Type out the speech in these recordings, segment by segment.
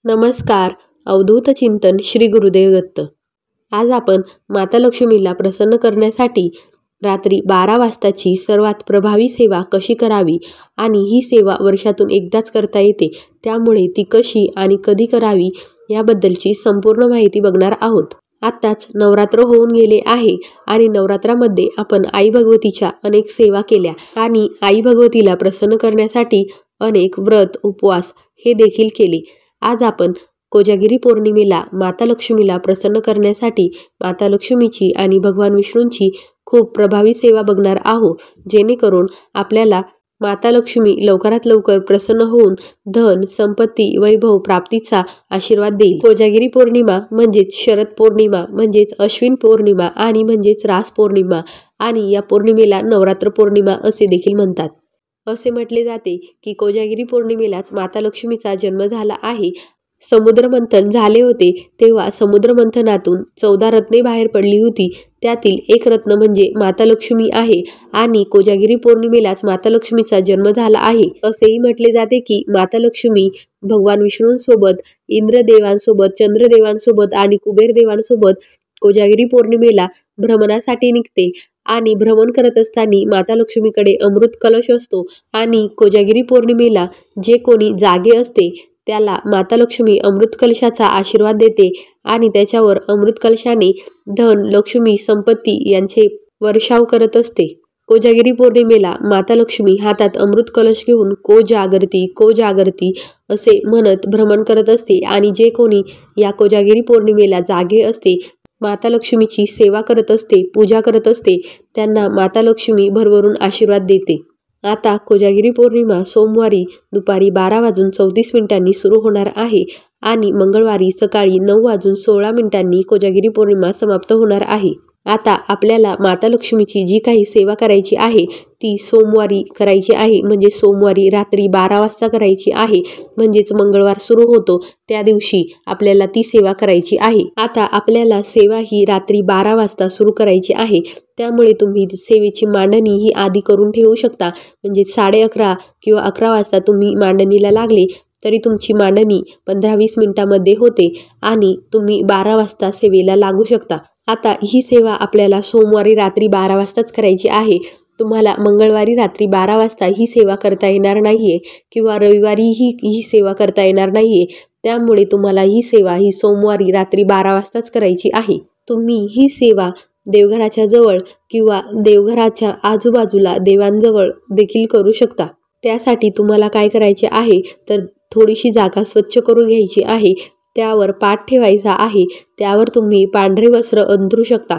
नमस्कार. अवधूत चिंतन श्री गुरुदेव दत्त. आज आपण माता लक्ष्मीला प्रसन्न करण्यासाठी रात्री 12 वाजताची सर्वात प्रभावी सेवा कशी करावी आणि ही सेवा वर्षातून एकदाच करता येते, त्यामुळे ती कशी आणि कधी करावी याबद्दलची संपूर्ण माहिती बघणार आहोत. आत्ताच नवरात्र होऊन गेले आहे आणि नवरात्रामध्ये आपण आई भगवतीच्या अनेक सेवा केल्या आणि आई भगवतीला प्रसन्न करण्यासाठी अनेक व्रत उपवास हे देखील केले. आज आपण कोजागिरी पौर्णिमेला माता लक्ष्मीला प्रसन्न करण्यासाठी माता लक्ष्मीची आणि भगवान विष्णूंची खूप प्रभावी सेवा बघणार आहोत, जेणेकरून आपल्याला माता लक्ष्मी लवकरात लवकर प्रसन्न होऊन धन, संपत्ती, वैभव प्राप्तीचा आशीर्वाद देईल. कोजागिरी पौर्णिमा म्हणजेच शरद पौर्णिमा, म्हणजेच अश्विन पौर्णिमा आणि म्हणजेच रास पौर्णिमा आणि या पौर्णिमेला नवरात्र पौर्णिमा असे देखील म्हणतात. असे म्हटले जाते की कोजागिरी पौर्णिमेलाच माता लक्ष्मीचा जन्म झाला आहे. समुद्रमंथन झाले होते तेव्हा समुद्रमंथनातून 14 रत्ने बाहेर पडली होती. त्यातील एक रत्न म्हणजे माता लक्ष्मी आहे आणि कोजागिरी पौर्णिमेलाच माता लक्ष्मीचा जन्म झाला आहे. असेही म्हटले जाते की माता लक्ष्मी भगवान विष्णूंसोबत, इंद्रदेवांसोबत, चंद्रदेवांसोबत आणि कुबेर देवांसोबत कोजागिरी पौर्णिमेला भ्रमणासाठी निघते आणि भ्रमण करत असताना माता लक्ष्मीकडे अमृत कलश असतो आणि कोजागिरी पौर्णिमेला जे कोणी जागे असते त्याला माता लक्ष्मी अमृत कलशाचा आशीर्वाद देते आणि त्याच्यावर अमृत कलशाने धन, लक्ष्मी, संपत्ती यांचे वर्षाव करत असते. कोजागिरी पौर्णिमेला माता लक्ष्मी हातात अमृत कलश घेऊन को जागरती असे म्हणत भ्रमण करत असते आणि जे कोणी या कोजागिरी पौर्णिमेला जागे असते, माता लक्ष्मीची सेवा करत असते, पूजा करत असते, त्यांना माता लक्ष्मी भरभरून आशीर्वाद देते. आता कोजागिरी पौर्णिमा सोमवारी दुपारी 12:34 सुरू होणार आहे आणि मंगळवारी सकाळी 9:16 कोजागिरी पौर्णिमा समाप्त होणार आहे. आता आपल्याला माता लक्ष्मीची जी काही सेवा करायची आहे ती सोमवारी करायची आहे, म्हणजे सोमवारी रात्री 12 वाजता करायची आहे, म्हणजेच मंगळवार सुरू होतो त्या दिवशी आपल्याला ती सेवा करायची आहे. आता आपल्याला सेवा ही रात्री 12 वाजता सुरू करायची आहे, त्यामुळे तुम्ही सेवेची मांडणी ही आधी करून ठेवू शकता. म्हणजे 11:30 किंवा 11 वाजता तुम्ही मांडणीला लागले तरी तुमची मांडणी 15-20 मिनिटांमध्ये होते आणि तुम्ही 12 वाजता सेवेला लागू शकता. आता ही सेवा आपल्याला सोमवारी रात्री 12 वाजताच करायची आहे. तुम्हाला मंगळवारी रात्री 12 वाजता ही सेवा करता येणार नाहीये किंवा रविवारीही ही सेवा करता येणार नाहीये, त्यामुळे तुम्हाला ही सेवा ही सोमवारी रात्री 12 वाजताच करायची आहे. तुम्ही ही सेवा देवघराच्या जवळ किंवा देवघराच्या आजूबाजूला देवांजवळ देखील करू शकता. त्यासाठी तुम्हाला काय करायचे आहे तर थोडीशी जागा स्वच्छ करून घ्यायची आहे, त्यावर पाट ठेवायचा आहे, त्यावर तुम्ही पांढरे वस्त्र अंथरू शकता.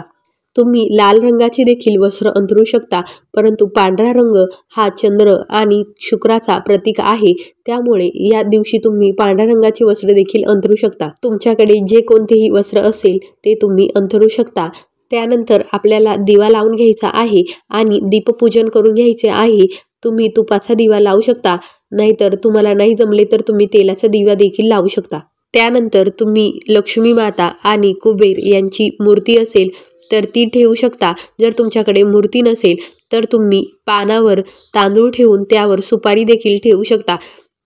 तुम्ही लाल रंगाचे देखील वस्त्र अंथरू शकता, परंतु पांढरा रंग हा चंद्र आणि शुक्राचा प्रतीक आहे, त्यामुळे या दिवशी तुम्ही पांढऱ्या रंगाचे वस्त्र देखील अंथरू शकता. तुमच्याकडे जे कोणतेही वस्त्र असेल ते तुम्ही अंथरू शकता. त्यानंतर आपल्याला दिवा लावून घ्यायचा आहे आणि दीपपूजन करून घ्यायचे आहे. तुम्ही तुपाचा दिवा लावू शकता, नाहीतर तुम्हाला नाही जमले तर तुम्ही तेलाचा दिवा देखील लावू शकता. त्यानंतर तुम्ही लक्ष्मी माता आणि कुबेर यांची मूर्ती असेल तर ती ठेवू शकता. जर तुमच्याकडे मूर्ती नसेल तर तुम्ही पानावर तांदूळ ठेवून त्यावर सुपारी देखील ठेवू शकता.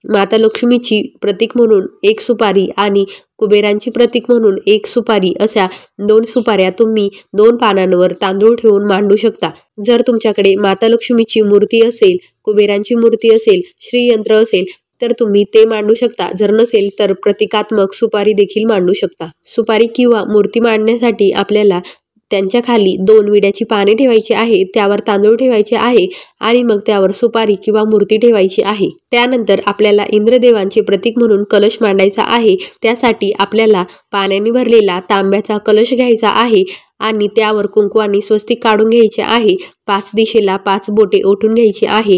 माता लक्ष्मीची प्रतीक म्हणून 1 सुपारी आणि कुबेरांची प्रतीक म्हणून 1 सुपारी अशा 2 सुपाऱ्या तुम्ही 2 पानांवर तांदूळ ठेवून मांडू शकता. जर तुमच्याकडे माता लक्ष्मीची मूर्ती असेल, कुबेरांची मूर्ती असेल, श्रीयंत्र असेल तर तुम्ही ते मांडू शकता. जर नसेल तर प्रतिकात्मक सुपारी देखील मांडू शकता. सुपारी किंवा मूर्ती मांडण्यासाठी आपल्याला त्यांच्या खाली 2 विड्याची पाने ठेवायची आहे, त्यावर तांदूळ ठेवायचे आहे आणि मग त्यावर सुपारी किंवा मूर्ती ठेवायची आहे. त्यानंतर आपल्याला इंद्रदेवांचे प्रतीक म्हणून कलश मांडायचा आहे. त्यासाठी आपल्याला पाण्याने भरलेला तांब्याचा कलश घ्यायचा आहे आणि त्यावर कुंकवाने स्वस्तिक काढून घ्यायचे आहे. 5 दिशेला 5 बोटे ओढून घ्यायची आहे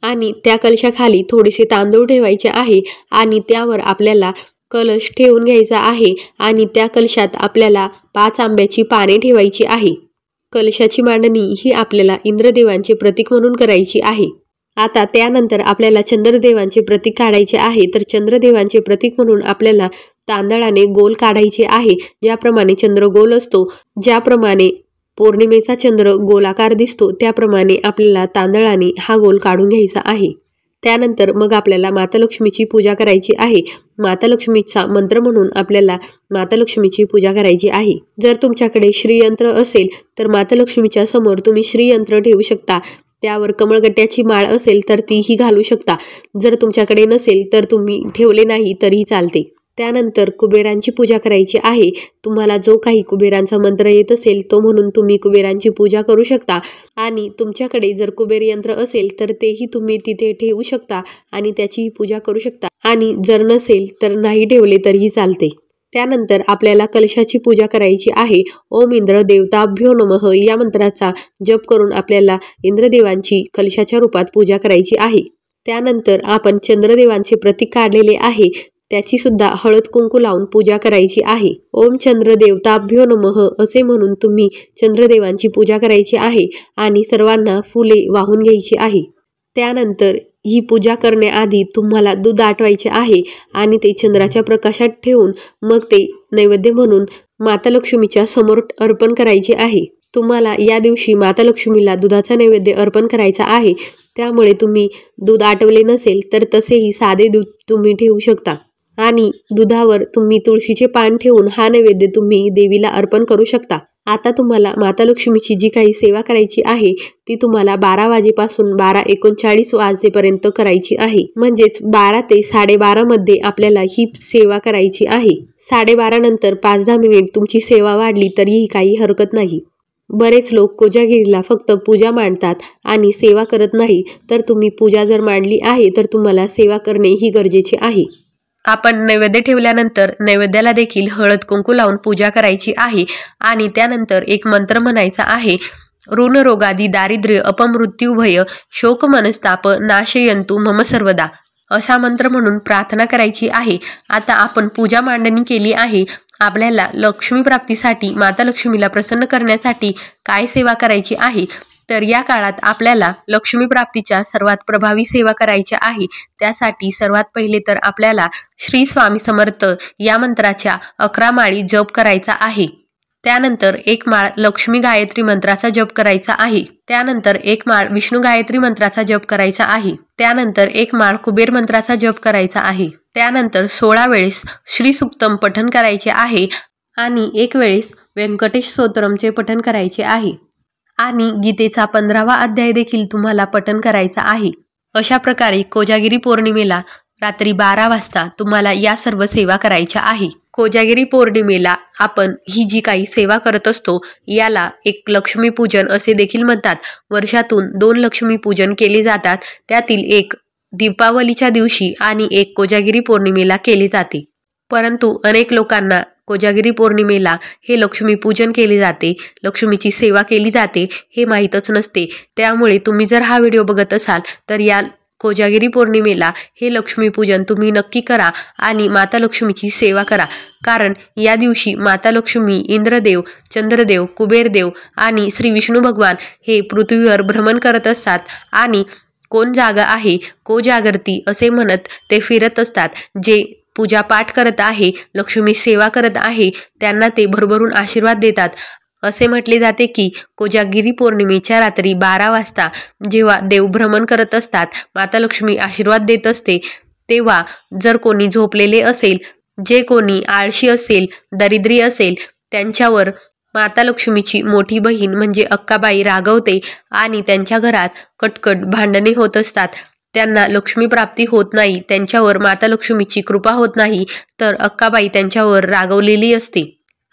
आणि त्या कलशाखाली थोडेसे तांदूळ ठेवायचे आहे आणि त्यावर आपल्याला कलश ठेवून घ्यायचा आहे आणि त्या कलशात आपल्याला 5 आंब्याची पाने ठेवायची आहे. कलशाची मांडणी ही आपल्याला इंद्रदेवांचे प्रतीक म्हणून करायची आहे. आता त्यानंतर आपल्याला चंद्रदेवांचे प्रतीक काढायचे आहे. तर चंद्रदेवांचे प्रतीक म्हणून आपल्याला तांदळाने गोल काढायचे आहे. ज्याप्रमाणे चंद्र गोल असतो, ज्याप्रमाणे पौर्णिमेचा चंद्र गोलाकार दिसतो, त्याप्रमाणे आपल्याला तांदळाने हा गोल काढून घ्यायचा आहे. त्यानंतर मग आपल्याला माता लक्ष्मीची पूजा करायची आहे। माता लक्ष्मीचा मंत्र म्हणून आपल्याला माता लक्ष्मीची पूजा करायची आहे। जर तुमच्याकडे श्रीयंत्र असेल तर माता लक्ष्मीच्या समोर तुम्ही श्रीयंत्र ठेवू शकता। त्यावर कमळगट्ट्याची माळ असेल तर तीही घालू शकता। जर तुमच्याकडे नसेल तर तुम्ही ठेवले नाही तरीही चालते। त्यानंतर कुबेरांची पूजा करायची आहे। तुम्हाला जो काही कुबेरांचा मंत्र येत असेल तो म्हणून तुम्ही कुबेरांची पूजा करू शकता आणि तुमच्याकडे जर कुबेर यंत्र असेल तर तेही तुम्ही तिथे ठेवू शकता आणि त्याचीही पूजा करू शकता आणि जर नसेल तर नाही ठेवले तरीही चालते। त्यानंतर आपल्याला कलशाची पूजा करायची आहे। ओम इंद्र देवताभ्यो नमः या मंत्राचा जप करून आपल्याला इंद्रदेवांची कलशाच्या रूपात पूजा करायची आहे। त्यानंतर आपण चंद्रदेवांचे प्रतीक काढलेले आहे त्याची सुद्धा हळद कुंकू लावून पूजा करायची आहे। ओम चंद्र देवताभ्यो नमः असे म्हणून तुम्ही चंद्रदेवांची पूजा करायची आहे आणि सर्वांना फुले वाहून घ्यायची आहे। त्यानंतर ही पूजा करण्याआधी तुम्हाला दूध आटवायचे आहे आणि ते चंद्राच्या प्रकाशात ठेवून मग ते नैवेद्य म्हणून माता लक्ष्मीच्या समोर अर्पण करायचे आहे। तुम्हाला या दिवशी माता लक्ष्मीला दुधाचा नैवेद्य अर्पण करायचा आहे। त्यामुळे तुम्ही दूध आटवले नसेल तर तसेही साधे दूध तुम्ही ठेवू शकता आणि दुधावर तुम्ही तुळशीचे पान ठेवून हा नैवेद्य तुम्ही देवीला अर्पण करू शकता। आता तुम्हाला माता लक्ष्मीची जी काही सेवा करायची आहे ती तुम्हाला 12 वाजेपासून 12:39 वाजेपर्यंत करायची आहे। म्हणजेच 12 ते 12:30 मध्ये आपल्याला ही सेवा करायची आहे। 12:30 नंतर 5-10 मिनिट तुमची सेवा वाढली तरीही काही हरकत नाही। बरेच लोक कोजागिरीला फक्त पूजा मांडतात आणि सेवा करत नाही, तर तुम्ही पूजा जर मांडली आहे तर तुम्हाला सेवा करणे ही गरजेचे आहे। आपण नैवेद्य ठेवल्यानंतर नैवेद्याला देखील हळद कुंकू लावून पूजा करायची आहे आणि त्यानंतर एक मंत्र म्हणायचा आहे। ऋण रोगादी दारिद्र्य अपमृत्यू भय शोक मनस्ताप नाशयंतु मम सर्वदा असा मंत्र म्हणून प्रार्थना करायची आहे। आता आपण पूजा मांडणी केली आहे। आपल्याला लक्ष्मी प्राप्तीसाठी माता लक्ष्मीला प्रसन्न करण्यासाठी काय सेवा करायची आहे तर या काळात आपल्याला लक्ष्मी प्राप्तीच्या सर्वात प्रभावी सेवा करायच्या आहे। त्यासाठी सर्वात पहिले तर आपल्याला श्री स्वामी समर्थ या मंत्राच्या 11 माळी जप करायचा आहे। त्यानंतर 1 माळ लक्ष्मी गायत्री मंत्राचा जप करायचा आहे। त्यानंतर 1 माळ विष्णू गायत्री मंत्राचा जप करायचा आहे। त्यानंतर 1 माळ कुबेर मंत्राचा जप करायचा आहे। त्यानंतर 16 वेळेस श्री सुक्तम पठण करायचे आहे आणि 1 वेळेस व्यंकटेश स्तोत्रमचे पठण करायचे आहे आणि गीतेचा 15वा अध्याय देखील तुम्हाला पठण करायचा आहे। अशा प्रकारे कोजागिरी पौर्णिमेला रात्री 12 वाजता तुम्हाला या सर्व सेवा करायच्या आहे। कोजागिरी पौर्णिमेला आपण ही जी काही सेवा करत असतो याला एक लक्ष्मीपूजन असे देखील म्हणतात। वर्षातून 2 लक्ष्मीपूजन केले जातात, त्यातील एक दीपावलीच्या दिवशी आणि एक कोजागिरी पौर्णिमेला केले जाते। परंतु अनेक लोकांना कोजागिरी पौर्णिमेला हे लक्ष्मीपूजन केले जाते, लक्ष्मीची सेवा केली जाते हे माहीतच नसते। त्यामुळे तुम्ही जर हा व्हिडिओ बघत असाल तर या कोजागिरी पौर्णिमेला हे लक्ष्मीपूजन तुम्ही नक्की करा आणि माता लक्ष्मीची सेवा करा, कारण या दिवशी माता लक्ष्मी, इंद्रदेव, चंद्रदेव, कुबेरदेव आणि श्री विष्णू भगवान हे पृथ्वीवर भ्रमण करत असतात आणि कोण जागा आहे कोजागरती असे म्हणत ते फिरत असतात। जे पूजा पाठ करत आहे, लक्ष्मी सेवा करत आहे त्यांना ते भरभरून आशीर्वाद देतात। असे म्हटले जाते की कोजागिरी पौर्णिमेच्या रात्री 12 वाजता जेव्हा देव भ्रमण करत असतात, माता लक्ष्मी आशीर्वाद देत असते, तेव्हा जर कोणी झोपलेले असेल, जे कोणी आळशी असेल, दरिद्री असेल त्यांच्यावर माता लक्ष्मीची मोठी बहीण म्हणजे अक्काबाई रागवते आणि त्यांच्या घरात कटकट भांडणे होत असतात। त्यांना लक्ष्मी प्राप्ती होत नाही, त्यांच्यावर माता लक्ष्मीची कृपा होत नाही, तर अक्काबाई त्यांच्यावर रागवलेली असते।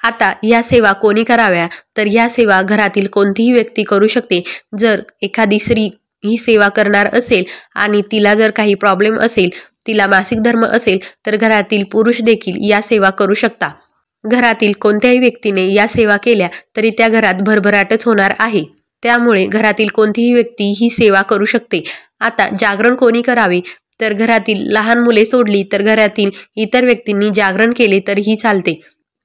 आता या सेवा कोणी कराव्या तर या सेवा घरातील कोणतीही व्यक्ती करू शकते। जर एखादी स्त्री ही सेवा करणार असेल आणि तिला जर काही प्रॉब्लेम असेल, तिला मासिक धर्म असेल तर घरातील पुरुष देखील या सेवा करू शकता। घरातील कोणत्याही व्यक्तीने या सेवा केल्या तरी त्या घरात भरभराटच होणार आहे। त्यामुळे घरातील कोणतीही व्यक्ती ही सेवा करू शकते। आता जागरण कोणी करावे तर घरातील लहान मुले सोडली तर घरातील इतर व्यक्तींनी जागरण केले तरीही चालते,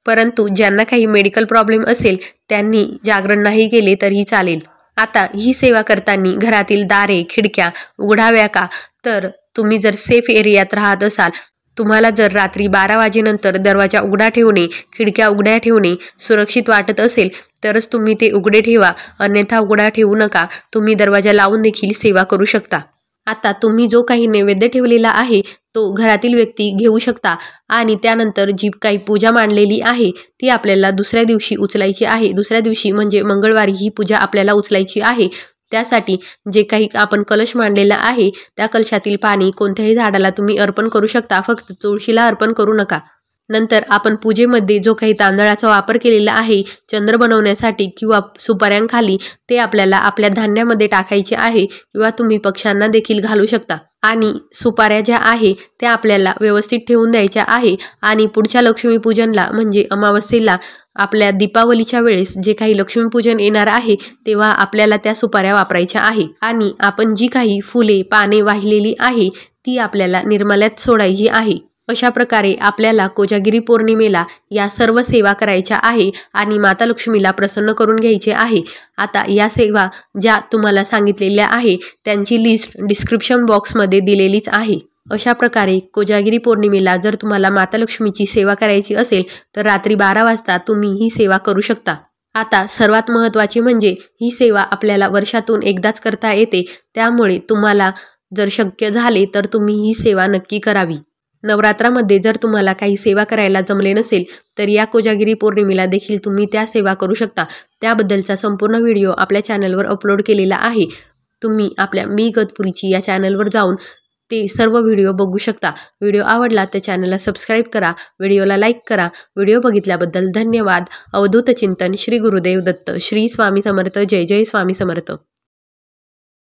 परंतु ज्यांना काही मेडिकल प्रॉब्लेम असेल त्यांनी जागरण नाही केले तरीही चालेल। आता ही सेवा करताना घरातील दारे खिडक्या उघडाव्या का तर तुम्ही जर सेफ एरियात राहत असाल, तुम्हाला जर रात्री 12 वाजेनंतर दरवाजा उघडा ठेवणे, खिडक्या उघड्या ठेवणे सुरक्षित वाटत असेल तरच तुम्ही ते उघडे ठेवा, अन्यथा उघडा ठेवू नका। तुम्ही दरवाजा लावून देखील सेवा करू शकता। आता तुम्ही जो काही नैवेद्य ठेवलेला आहे तो घरातील व्यक्ती घेऊ शकता आणि त्यानंतर जी काही पूजा मांडलेली आहे ती आपल्याला दुसऱ्या दिवशी उचलायची आहे. दुसऱ्या दिवशी म्हणजे मंगळवारी ही पूजा आपल्याला उचलायची आहे. त्यासाठी जे काही आपण कलश मांडलेला आहे त्या कलशातील पाणी कोणत्याही झाडाला तुम्ही अर्पण करू शकता, फक्त तुळशीला अर्पण करू नका. नंतर आपण पूजेमध्ये जो काही तांदळाचा वापर केलेला आहे चंद्र बनवण्यासाठी किंवा सुपाऱ्यांखाली, ते आपल्याला आपल्या धान्यामध्ये टाकायचे आहे किंवा तुम्ही पक्ष्यांना देखील घालू शकता. आणि सुपाऱ्या ज्या आहे त्या आपल्याला व्यवस्थित ठेवून द्यायच्या आहे. आणि पुढच्या लक्ष्मीपूजनला म्हणजे अमावस्येला आपल्या दीपावलीच्या वेळेस जे काही लक्ष्मीपूजन येणार आहे तेव्हा आपल्याला त्या सुपाऱ्या वापरायच्या आहे. आणि आपण जी काही फुले पाने वाहिलेली आहे ती आपल्याला निर्माल्यात सोडायची आहे. अशा प्रकारे आपल्याला कोजागिरी पौर्णिमेला या सर्व सेवा करायच्या आहे आणि माता लक्ष्मीला प्रसन्न करून घ्यायचे आहे. आता या सेवा ज्या तुम्हाला सांगितलेल्या आहे त्यांची लिस्ट डिस्क्रिप्शन बॉक्समध्ये दिलेलीच आहे. अशा प्रकारे कोजागिरी पौर्णिमेला जर तुम्हाला माता लक्ष्मीची सेवा करायची असेल तर रात्री 12 वाजता तुम्ही ही सेवा करू शकता. आता सर्वात महत्त्वाचे म्हणजे ही सेवा आपल्याला वर्षातून एकदाच करता येते, त्यामुळे तुम्हाला जर शक्य झाले तर तुम्ही ही सेवा नक्की करावी. नवरात्रामध्ये जर तुम्हाला काही सेवा करायला जमले नसेल तर या कोजागिरी पौर्णिमेला देखील तुम्ही त्या सेवा करू शकता. त्याबद्दलचा संपूर्ण व्हिडिओ आपल्या चॅनलवर अपलोड केलेला आहे. तुम्ही आपल्या मी इगतपुरीची या चॅनलवर जाऊन ते सर्व व्हिडिओ बघू शकता. व्हिडिओ आवडला तर चॅनलला सबस्क्राईब करा, व्हिडिओला लाईक करा. व्हिडिओ बघितल्याबद्दल धन्यवाद. अवधूत चिंतन श्री गुरुदेव दत्त. श्री स्वामी समर्थ. जय जय स्वामी समर्थ.